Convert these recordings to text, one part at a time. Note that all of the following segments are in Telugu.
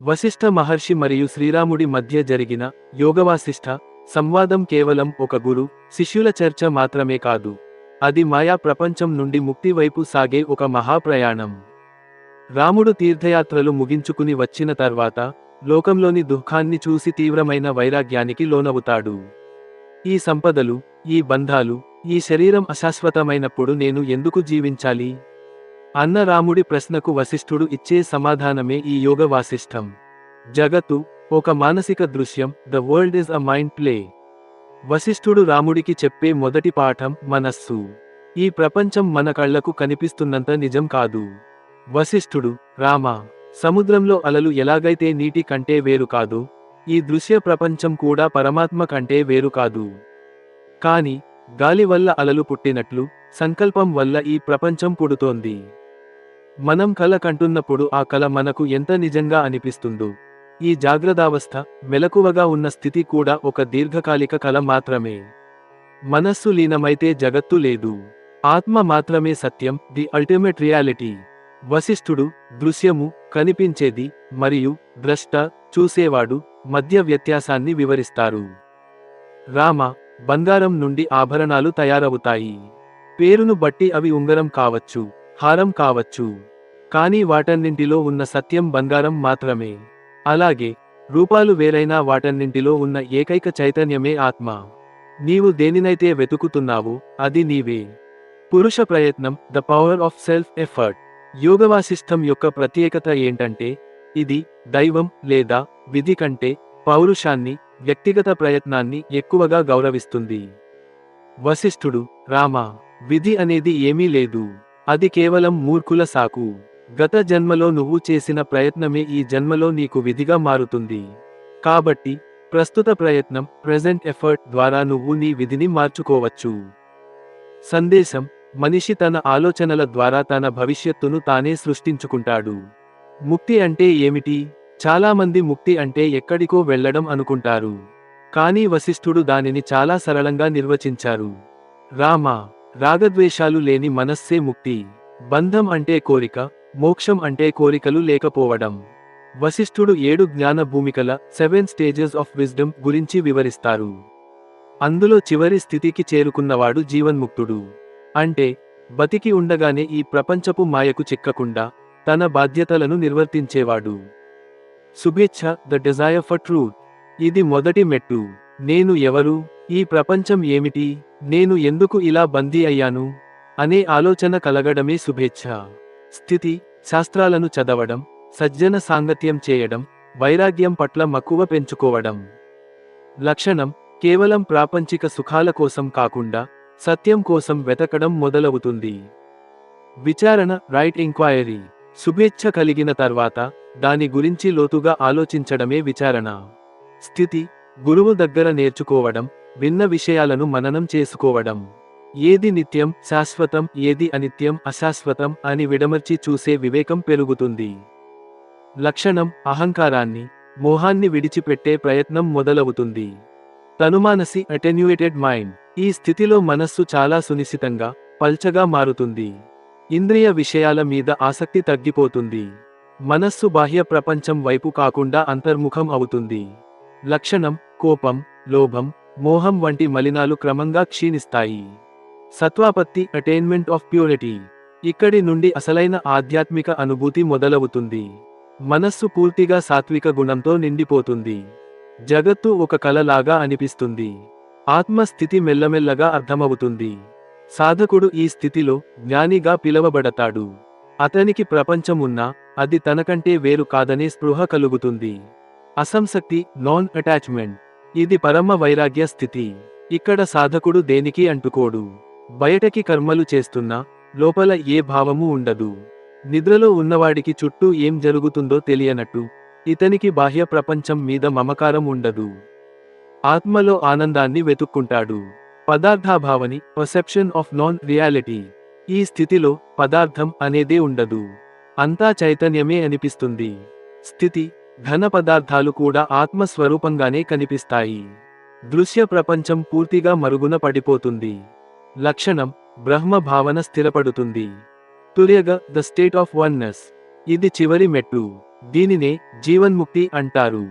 వశిష్ఠ మహర్షి మరియు శ్రీరాముడి మధ్య జరిగిన యోగవాసిష్ఠ సంవాదం కేవలం ఒక గురు శిష్యుల చర్చ మాత్రమే కాదు. అది మాయా ప్రపంచం నుండి ముక్తి వైపు సాగే ఒక మహాప్రయాణం. రాముడు తీర్థయాత్రలు ముగించుకుని వచ్చిన తర్వాత లోకంలోని దుఃఖాన్ని చూసి తీవ్రమైన వైరాగ్యానికి లోనవుతాడు. ఈ సంపదలు, ఈ బంధాలు, ఈ శరీరం అశాశ్వతమైనప్పుడు నేను ఎందుకు జీవించాలి అన్న రాముడి ప్రశ్నకు వశిష్ఠుడు ఇచ్చే సమాధానమే ఈ యోగ వాసిష్టం. జగత్తు ఒక మానసిక దృశ్యం, the world is a mind play. వశిష్ఠుడు రాముడికి చెప్పే మొదటి పాఠం మనస్సు. ఈ ప్రపంచం మన కళ్లకు కనిపిస్తున్నంత నిజం కాదు. వశిష్ఠుడు, రామా, సముద్రంలో అలలు ఎలాగైతే నీటి కంటే వేరు కాదు, ఈ దృశ్య ప్రపంచం కూడా పరమాత్మ కంటే వేరు కాదు. కాని గాలి వల్ల అలలు పుట్టినట్లు సంకల్పం వల్ల ఈ ప్రపంచం పుడుతోంది. మనం కల కంటున్నప్పుడు ఆ కల మనకు ఎంత నిజంగా అనిపిస్తుందో, ఈ జాగ్రత్తావస్థ, మెలకువగా ఉన్న స్థితి కూడా ఒక దీర్ఘకాలిక కల మాత్రమే. మనస్సు లీనమైతే జగత్తు లేదు. ఆత్మ మాత్రమే సత్యం, ది అల్టిమేట్ రియాలిటీ. వశిష్ఠుడు దృశ్యము, కనిపించేది, మరియు ద్రష్ట, చూసేవాడు మధ్య వ్యత్యాసాన్ని వివరిస్తారు. రామ, బంగారం నుండి ఆభరణాలు తయారవుతాయి. పేరును బట్టి అవి ఉంగరం కావచ్చు, హారం కావచ్చు. కానీ వాటన్నింటిలో ఉన్న సత్యం బంగారం మాత్రమే. అలాగే రూపాలు వేరైనా వాటన్నింటిలో ఉన్న ఏకైక చైతన్యమే ఆత్మ. నీవు దేనినైతే వెతుకుతున్నావో అది నీవే. పురుష ప్రయత్నం, the power of self effort. యోగవాసిష్టం యొక్క ప్రత్యేకత ఏంటంటే, ఇది దైవం లేదా విధి కంటే పౌరుషాన్ని, వ్యక్తిగత ప్రయత్నాన్ని ఎక్కువగా గౌరవిస్తుంది. వశిష్ఠుడు, రామా, విధి అనేది ఏమీ లేదు. అది కేవలం మూర్ఖుల సాకు. గత జన్మలో నువ్వు చేసిన ప్రయత్నమే ఈ జన్మలో నీకు విధిగా మారుతుంది. కాబట్టి ప్రస్తుత ప్రయత్నం, ప్రెజెంట్ ఎఫర్ట్ ద్వారా నువ్వు నీ విధిని మార్చుకోవచ్చు. సందేశం: మనిషి తన ఆలోచనల ద్వారా తన భవిష్యత్తును తానే సృష్టించుకుంటాడు. ముక్తి అంటే ఏమిటి? చాలామంది ముక్తి అంటే ఎక్కడికో వెళ్లడం అనుకుంటారు. కానీ వశిష్ఠుడు దానిని చాలా సరళంగా నిర్వచించారు. రామా, రాగద్వేషాలు లేని మనస్సే ముక్తి. బంధం అంటే కోరిక, మోక్షం అంటే కోరికలు లేకపోవడం. వశిష్ఠుడు 7 జ్ఞాన భూమికల 7 స్టేజెస్ ఆఫ్ విజ్డమ్ గురించి వివరిస్తారు. అందులో చివరి స్థితికి చేరుకున్నవాడు జీవన్ముక్తుడు. అంటే బతికి ఉండగానే ఈ ప్రపంచపు మాయకు చిక్కకుండా తన బాధ్యతలను నిర్వర్తించేవాడు. శుభేచ్ఛ, ద డిజైర్ ఫర్ ట్రూత్. ఇది మొదటి మెట్టు. నేను ఎవరు? ఈ ప్రపంచం ఏమిటి? నేను ఎందుకు ఇలా బందీ అయ్యాను అనే ఆలోచన కలగడమే శుభేచ్ఛ. స్థితి: శాస్త్రాలను చదవడం, సజ్జన సాంగత్యం చేయడం, వైరాగ్యం పట్ల మక్కువ పెంచుకోవడం. లక్షణం: కేవలం ప్రాపంచిక సుఖాల కోసం కాకుండా సత్యం కోసం వెతకడం మొదలవుతుంది. విచారణ, రైట్ ఎంక్వైరీ. శుభేచ్ఛ కలిగిన తర్వాత దాని గురించి లోతుగా ఆలోచించడమే విచారణ. స్థితి: గురువు దగ్గర నేర్చుకోవడం, విన్న విషయాలను మననం చేసుకోవడం. ఏది నిత్యం, శాశ్వతం, ఏది అనిత్యం, అశాశ్వతం అని విడమర్చి చూసే వివేకం పెరుగుతుంది. లక్షణం: అహంకారాన్ని, మోహాన్ని విడిచిపెట్టే ప్రయత్నం మొదలవుతుంది. తనుమానసి, అటెన్యూయేటెడ్ మైండ్. ఈ స్థితిలో మనస్సు చాలా సునిశితంగా, పల్చగా మారుతుంది. ఇంద్రియ విషయాల మీద ఆసక్తి తగ్గిపోతుంది. మనస్సు బాహ్య ప్రపంచం వైపు కాకుండా అంతర్ముఖం అవుతుంది. లక్షణం: కోపం, లోభం, మోహం వంటి మలినాలు క్రమంగా క్షీణిస్తాయి. సత్వాపత్తి, అటైన్మెంట్ ఆఫ్ ప్యూరిటీ. ఇక్కడి నుండి అసలైన ఆధ్యాత్మిక అనుభూతి మొదలవుతుంది. మనస్సు పూర్తిగా సాత్విక గుణంతో నిండిపోతుంది. జగత్తు ఒక కలలాగా అనిపిస్తుంది. ఆత్మస్థితి మెల్లమెల్లగా అర్థమవుతుంది. సాధకుడు ఈ స్థితిలో జ్ఞానిగా పిలవబడతాడు. అతనికి ప్రపంచం ఉన్నా అది తనకంటే వేరు కాదనే స్పృహ కలుగుతుంది. అసంసక్తి, నాన్ అటాచ్మెంట్. ఇది పరమ వైరాగ్య స్థితి. ఇక్కడ సాధకుడు దేనికి అంటుకోడు. బయటకి కర్మలు చేస్తున్నా లోపల ఏ భావము ఉండదు. నిద్రలో ఉన్నవాడికి చుట్టూ ఏం జరుగుతుందో తెలియనట్టు ఇతనికి బాహ్య ప్రపంచం మీద మమకారం ఉండదు. ఆత్మలో ఆనందాన్ని వెతుక్కుంటాడు. పదార్థాభావని, పర్సెప్షన్ ఆఫ్ నాన్ రియాలిటీ. ఈ స్థితిలో పదార్థం అనేదే ఉండదు. అంతా చైతన్యమే అనిపిస్తుంది. స్థితి: ఘన పదార్థాలు కూడా ఆత్మస్వరూపంగానే కనిపిస్తాయి. దృశ్య ప్రపంచం పూర్తిగా మరుగున పడిపోతుంది. లక్షణం: బ్రహ్మ భావన స్థిరపడుతుంది. తుర్యగ, ద స్టేట్ ఆఫ్ వన్నెస్. ఇది చివరి మెట్టు. దీనినే జీవన్ముక్తి అంటారు.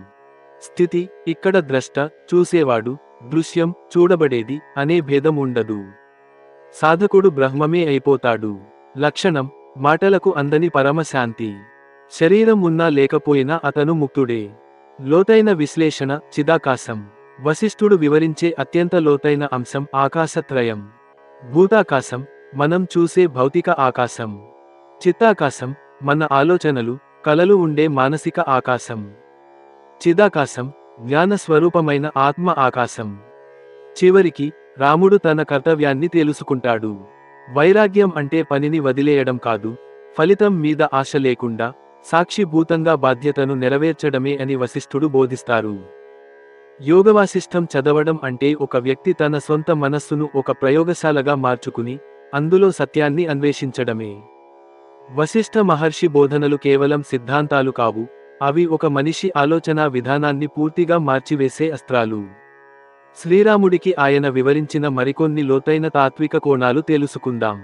స్థితి ఇక్కడ ద్రష్ట చూసేవాడు, దృశ్యం చూడబడేది అనే భేదం ఉండదు. సాధకుడు బ్రహ్మమే అయిపోతాడు. లక్షణం మాటలకు అందని పరమశాంతి. శరీరం ఉన్నా లేకపోయినా అతను ముక్తుడే. లోతైన విశ్లేషణ చిదాకాశం. వశిష్ఠుడు వివరించే అత్యంత లోతైన అంశం ఆకాశత్రయం. భూతాకాశం మనం చూసే భౌతిక ఆకాశం. చిత్తాకాశం మన ఆలోచనలు కలలు ఉండే మానసిక ఆకాశం. చిదాకాశం జ్ఞాన స్వరూపమైన ఆత్మ ఆకాశం. చివరికి రాముడు తన కర్తవ్యాన్ని తెలుసుకుంటాడు. వైరాగ్యం అంటే పనిని వదిలేయడం కాదు, ఫలితం మీద ఆశ లేకుండా సాక్షిభూతంగా బాధ్యతను నెరవేర్చడమే అని వశిష్ఠుడు బోధిస్తారు. యోగవాసిష్టం చదవడం అంటే ఒక వ్యక్తి తన సొంత మనస్సును ఒక ప్రయోగశాలగా మార్చుకుని అందులో సత్యాన్ని అన్వేషించడమే. వశిష్ఠ మహర్షి బోధనలు కేవలం సిద్ధాంతాలు కావు, అవి ఒక మనిషి ఆలోచనా విధానాన్ని పూర్తిగా మార్చివేసే అస్త్రాలు. శ్రీరాముడికి ఆయన వివరించిన మరికొన్ని లోతైన తాత్విక కోణాలు తెలుసుకుందాం.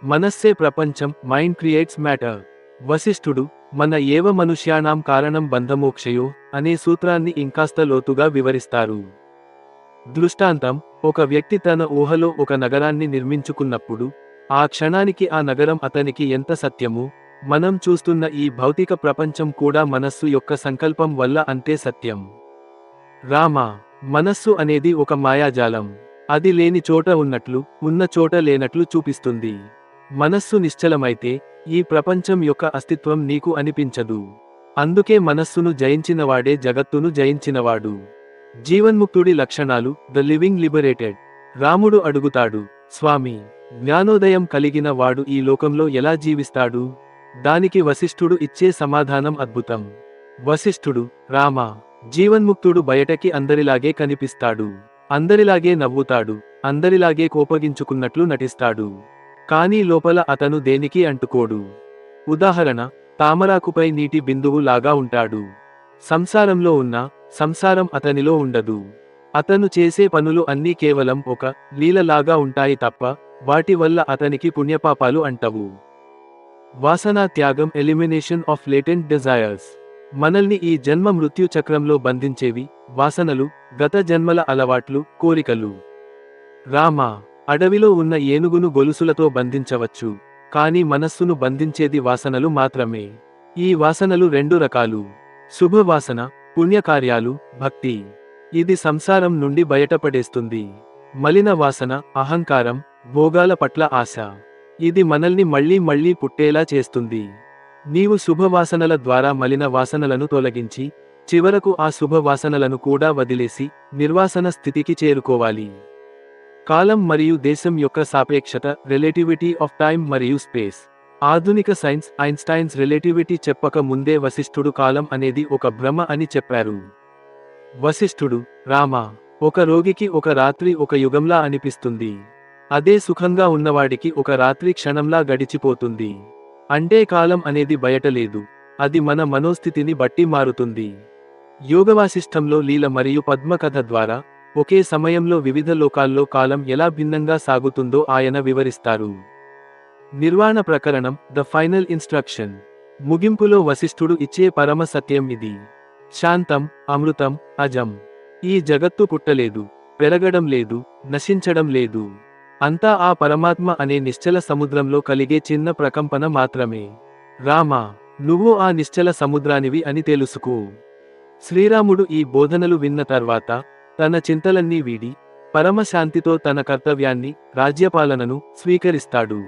మనస్సే ప్రపంచం, మైండ్ క్రియేట్స్ మ్యాటర్. వశిష్ఠుడు మన ఏవ మనుష్యాణం కారణం బంధమోక్షయో అనే సూత్రాన్ని ఇంకాస్త లోతుగా వివరిస్తారు. దృష్టాంతం ఒక వ్యక్తి తన ఊహలో ఒక నగరాన్ని నిర్మించుకున్నప్పుడు ఆ క్షణానికి ఆ నగరం అతనికి ఎంత సత్యమో, మనం చూస్తున్న ఈ భౌతిక ప్రపంచం కూడా మనస్సు యొక్క సంకల్పం వల్ల అంతే సత్యం. రామ మనస్సు అనేది ఒక మాయాజాలం. అది లేని చోట ఉన్నట్లు, ఉన్న చోట లేనట్లు చూపిస్తుంది. మనస్సు నిశ్చలమైతే ఈ ప్రపంచం యొక్క అస్తిత్వం నీకు అనిపించదు. అందుకే మనస్సును జయించినవాడే జగత్తును జయించినవాడు. జీవన్ముక్తుడి లక్షణాలు. The living liberated. రాముడు అడుగుతాడు, స్వామి, జ్ఞానోదయం కలిగిన వాడు ఈ లోకంలో ఎలా జీవిస్తాడు? దానికి వశిష్ఠుడు ఇచ్చే సమాధానం అద్భుతం. వశిష్ఠుడు, రామ, జీవన్ముక్తుడు బయటకి అందరిలాగే కనిపిస్తాడు, అందరిలాగే నవ్వుతాడు, అందరిలాగే కోపగించుకున్నట్లు నటిస్తాడు. కానీ లోపల అతను దేనికి అంటుకోడు. ఉదాహరణ, తామరాకుపై నీటి బిందువు లాగా ఉంటాడు. సంసారంలో ఉన్న సంసారం అతనిలో ఉండదు. అతను చేసే పనులు అన్నీ కేవలం ఒక లీలలాగా ఉంటాయి తప్ప వాటి వల్ల అతనికి పుణ్యపాపాలు అంటవు. వాసనా త్యాగం. Elimination of latent desires. మనల్ని ఈ జన్మ మృత్యు చక్రంలో బంధించేవి వాసనలు, గత జన్మల అలవాట్లు, కోరికలు. రామ, అడవిలో ఉన్న ఏనుగును గొలుసులతో బంధించవచ్చు, కానీ మనస్సును బంధించేది వాసనలు మాత్రమే. ఈ వాసనలు రెండు రకాలు. శుభవాసన, పుణ్యకార్యాలు, భక్తి. ఇది సంసారం నుండి బయటపడేస్తుంది. మలిన వాసన, అహంకారం, భోగాల పట్ల ఆశ. ఇది మనల్ని మళ్ళీ మళ్ళీ పుట్టేలా చేస్తుంది. నీవు శుభవాసనల ద్వారా మలిన వాసనలను తొలగించి చివరకు ఆ శుభవాసనలను కూడా వదిలేసి నిర్వాసన స్థితికి చేరుకోవాలి. కాలం మరియు దేశం యొక్క సాపేక్షత. రిలేటివిటీ ఆఫ్ టైం మరియు స్పేస్. ఆధునిక సైన్స్ ఐన్స్టైన్స్ రిలేటివిటీ చెప్పక ముందే వశిష్ఠుడు కాలం అనేది ఒక భ్రమ అని చెప్పారు. వశిష్ఠుడు, రామ, ఒక రోగికి ఒక రాత్రి ఒక యుగంలా అనిపిస్తుంది. అదే సుఖంగా ఉన్నవాడికి ఒక రాత్రి క్షణంలా గడిచిపోతుంది. అంటే కాలం అనేది బయట లేదు, అది మన మనోస్థితిని బట్టి మారుతుంది. యోగవాసిష్టంలో లీల మరియు పద్మ కథ ద్వారా ఒకే సమయంలో వివిధ లోకాల్లో కాలం ఎలా భిన్నంగా సాగుతుందో ఆయన వివరిస్తారు. నిర్వాణ ప్రకరణం. The final instruction. ముగింపులో వశిష్ఠుడు ఇచ్చే పరమ సత్యం ఇది. శాంతం, అమృతం, అజం. ఈ జగత్తు పుట్టలేదు, పెరగడం లేదు, నశించడం లేదు. అంతా ఆ పరమాత్మ అనే నిశ్చల సముద్రంలో కలిగే చిన్న ప్రకంపన మాత్రమే. రామ, నువ్వు ఆ నిశ్చల సముద్రానివి అని తెలుసుకో. శ్రీరాముడు ఈ బోధనలు విన్న తర్వాత తన చింతలన్నీ వీడి పరమశాంతితో తన కర్తవ్యాన్ని, రాజ్యపాలనను స్వీకరిస్తాడు.